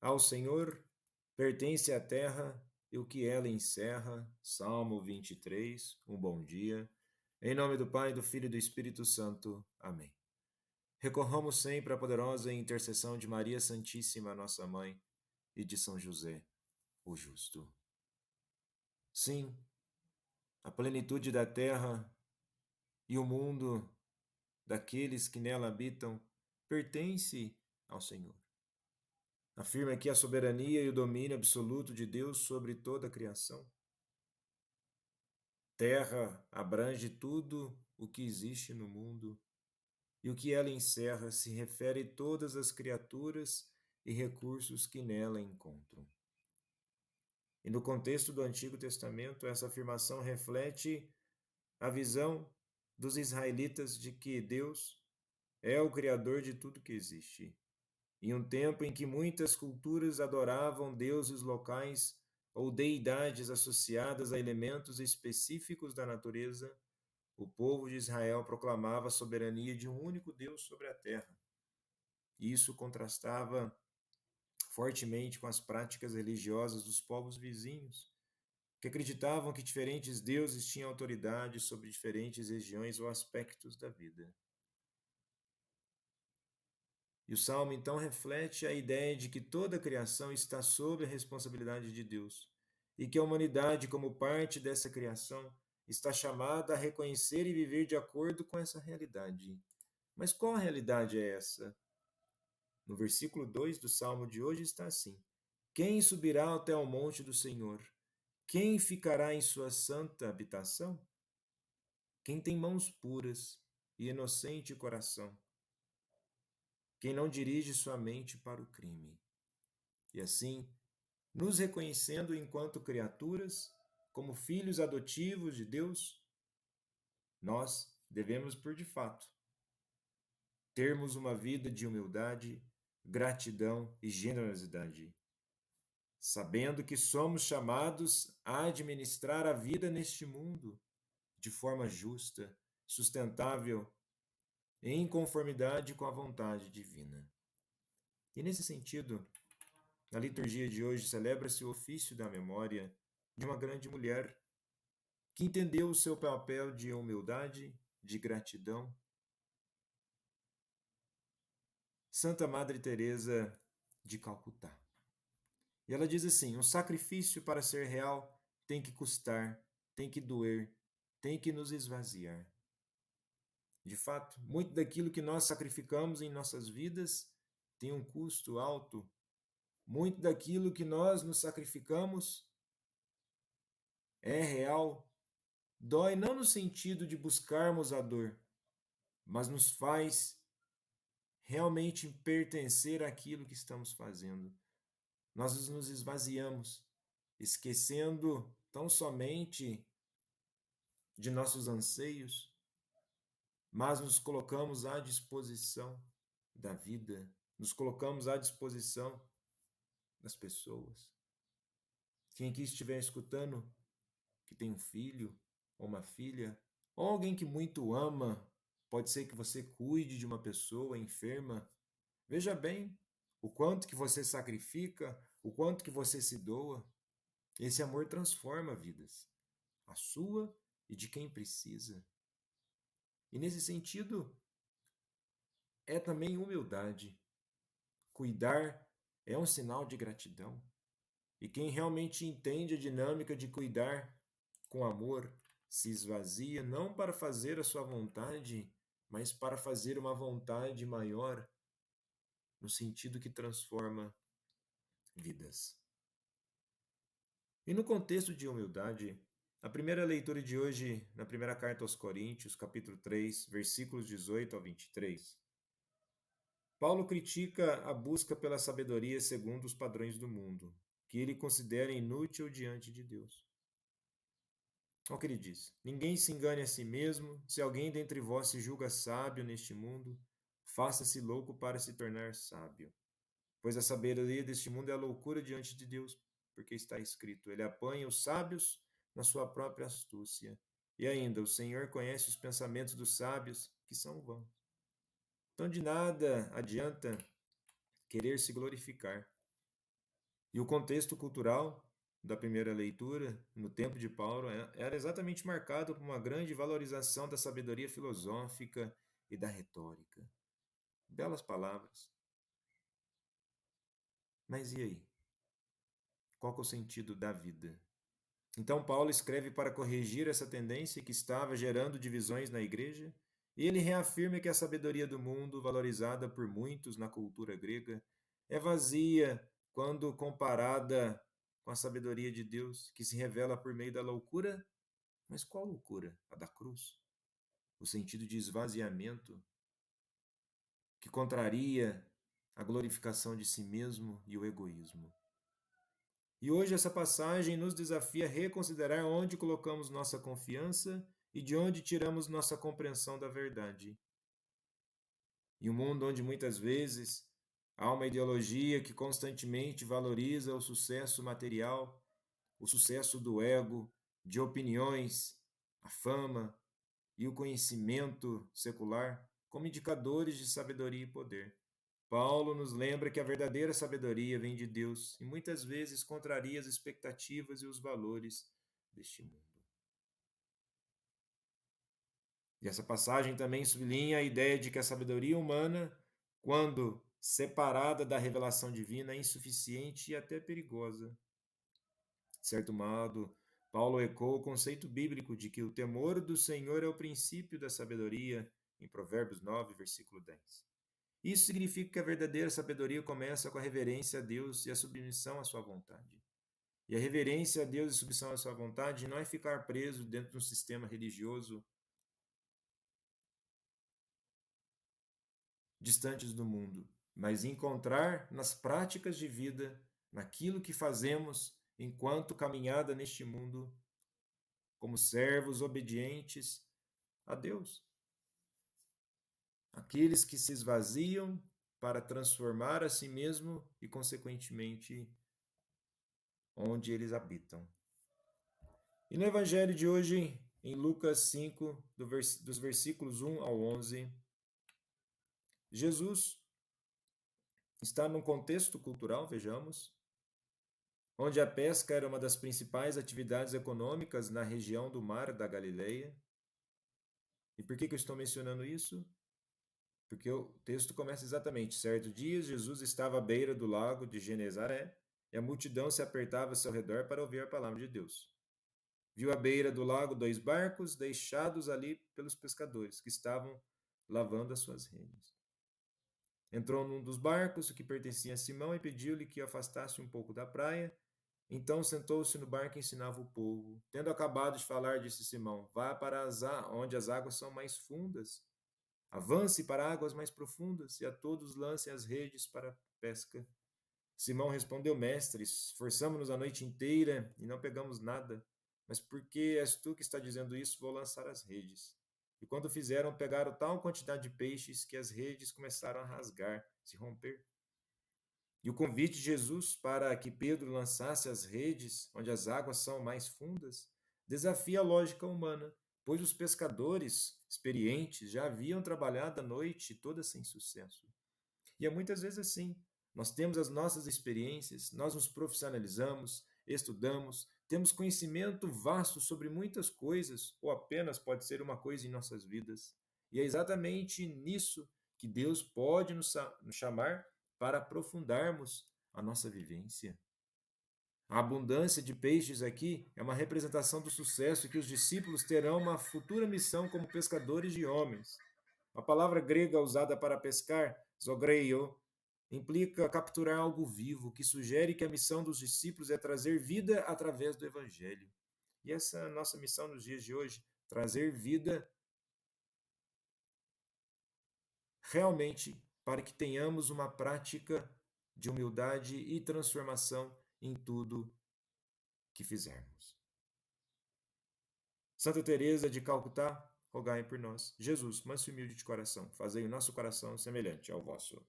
Ao Senhor pertence a terra e o que ela encerra. Salmo 23. Um bom dia. Em nome do Pai, do Filho e do Espírito Santo. Amém. Recorramos sempre à poderosa intercessão de Maria Santíssima, nossa Mãe, e de São José, o Justo. Sim, a plenitude da terra e o mundo daqueles que nela habitam pertence ao Senhor. Afirma aqui a soberania e o domínio absoluto de Deus sobre toda a criação. Terra abrange tudo o que existe no mundo, e o que ela encerra se refere a todas as criaturas e recursos que nela encontram. E no contexto do Antigo Testamento, essa afirmação reflete a visão dos israelitas de que Deus é o Criador de tudo que existe. Em um tempo em que muitas culturas adoravam deuses locais ou deidades associadas a elementos específicos da natureza, o povo de Israel proclamava a soberania de um único Deus sobre a terra. Isso contrastava fortemente com as práticas religiosas dos povos vizinhos, que acreditavam que diferentes deuses tinham autoridade sobre diferentes regiões ou aspectos da vida. E o Salmo então reflete a ideia de que toda a criação está sob a responsabilidade de Deus e que a humanidade, como parte dessa criação, está chamada a reconhecer e viver de acordo com essa realidade. Mas qual realidade é essa? No versículo 2 do Salmo de hoje está assim: Quem subirá até o monte do Senhor? Quem ficará em sua santa habitação? Quem tem mãos puras e inocente coração, quem não dirige sua mente para o crime. E assim, nos reconhecendo enquanto criaturas, como filhos adotivos de Deus, nós devemos, por de fato, termos uma vida de humildade, gratidão e generosidade, sabendo que somos chamados a administrar a vida neste mundo de forma justa, sustentável, em conformidade com a vontade divina. E nesse sentido, na liturgia de hoje celebra-se o ofício da memória de uma grande mulher que entendeu o seu papel de humildade, de gratidão. Santa Madre Teresa de Calcutá. E ela diz assim: "Um sacrifício para ser real tem que custar, tem que doer, tem que nos esvaziar." De fato, muito daquilo que nós sacrificamos em nossas vidas tem um custo alto. Muito daquilo que nós nos sacrificamos é real, dói não no sentido de buscarmos a dor, mas nos faz realmente pertencer àquilo que estamos fazendo. Nós nos esvaziamos, esquecendo tão somente de nossos anseios, mas nos colocamos à disposição da vida, nos colocamos à disposição das pessoas. Quem aqui estiver escutando, que tem um filho ou uma filha, ou alguém que muito ama, pode ser que você cuide de uma pessoa enferma. Veja bem o quanto que você sacrifica, o quanto que você se doa. Esse amor transforma vidas, a sua e de quem precisa. E nesse sentido, é também humildade. Cuidar é um sinal de gratidão. E quem realmente entende a dinâmica de cuidar com amor se esvazia não para fazer a sua vontade, mas para fazer uma vontade maior, no sentido que transforma vidas. E no contexto de humildade, a primeira leitura de hoje, na primeira carta aos Coríntios, capítulo 3, versículos 18 ao 23, Paulo critica a busca pela sabedoria segundo os padrões do mundo, que ele considera inútil diante de Deus. Olha o que ele diz: Ninguém se engane a si mesmo. Se alguém dentre vós se julga sábio neste mundo, faça-se louco para se tornar sábio. Pois a sabedoria deste mundo é a loucura diante de Deus, porque está escrito: Ele apanha os sábios na sua própria astúcia. E ainda, o Senhor conhece os pensamentos dos sábios, que são vãos. Então, de nada adianta querer se glorificar. E o contexto cultural da primeira leitura, no tempo de Paulo, era exatamente marcado por uma grande valorização da sabedoria filosófica e da retórica. Belas palavras. Mas e aí? Qual que é o sentido da vida? Então, Paulo escreve para corrigir essa tendência que estava gerando divisões na igreja, e ele reafirma que a sabedoria do mundo, valorizada por muitos na cultura grega, é vazia quando comparada com a sabedoria de Deus, que se revela por meio da loucura. Mas qual loucura? A da cruz. O sentido de esvaziamento, que contraria a glorificação de si mesmo e o egoísmo. E hoje essa passagem nos desafia a reconsiderar onde colocamos nossa confiança e de onde tiramos nossa compreensão da verdade. Em um mundo onde muitas vezes há uma ideologia que constantemente valoriza o sucesso material, o sucesso do ego, de opiniões, a fama e o conhecimento secular como indicadores de sabedoria e poder. Paulo nos lembra que a verdadeira sabedoria vem de Deus e muitas vezes contraria as expectativas e os valores deste mundo. E essa passagem também sublinha a ideia de que a sabedoria humana, quando separada da revelação divina, é insuficiente e até perigosa. De certo modo, Paulo ecoa o conceito bíblico de que o temor do Senhor é o princípio da sabedoria, em Provérbios 9, versículo 10. Isso significa que a verdadeira sabedoria começa com a reverência a Deus e a submissão à sua vontade. E a reverência a Deus e a submissão à sua vontade não é ficar preso dentro de um sistema religioso distantes do mundo, mas encontrar nas práticas de vida, naquilo que fazemos enquanto caminhada neste mundo, como servos obedientes a Deus. Aqueles que se esvaziam para transformar a si mesmo e, consequentemente, onde eles habitam. E no Evangelho de hoje, em Lucas 5, dos versículos 1 ao 11, Jesus está num contexto cultural, vejamos, onde a pesca era uma das principais atividades econômicas na região do Mar da Galileia. E por que eu estou mencionando isso? Porque o texto começa exatamente: certo dia, Jesus estava à beira do lago de Genezaré, e a multidão se apertava ao seu redor para ouvir a palavra de Deus. Viu à beira do lago 2 barcos deixados ali pelos pescadores, que estavam lavando as suas redes. Entrou num dos barcos, o que pertencia a Simão, e pediu-lhe que afastasse um pouco da praia. Então sentou-se no barco e ensinava o povo. Tendo acabado de falar, disse Simão: vá para onde as águas são mais fundas. Avance para águas mais profundas, e a todos lancem as redes para a pesca. Simão respondeu: Mestre, esforçamo-nos a noite inteira e não pegamos nada. Mas porque és tu que está dizendo isso, vou lançar as redes. E quando fizeram, pegaram tal quantidade de peixes que as redes começaram a rasgar, se romper. E o convite de Jesus para que Pedro lançasse as redes onde as águas são mais fundas desafia a lógica humana, pois os pescadores experientes já haviam trabalhado a noite toda sem sucesso. E é muitas vezes assim. Nós temos as nossas experiências, nós nos profissionalizamos, estudamos, temos conhecimento vasto sobre muitas coisas, ou apenas pode ser uma coisa em nossas vidas. E é exatamente nisso que Deus pode nos chamar para aprofundarmos a nossa vivência. A abundância de peixes aqui é uma representação do sucesso que os discípulos terão uma futura missão como pescadores de homens. A palavra grega usada para pescar, zogreio, implica capturar algo vivo, que sugere que a missão dos discípulos é trazer vida através do Evangelho. E essa é a nossa missão nos dias de hoje, trazer vida realmente para que tenhamos uma prática de humildade e transformação em tudo que fizermos. Santa Teresa de Calcutá, rogai por nós. Jesus, manso e humilde de coração, fazei o nosso coração semelhante ao vosso.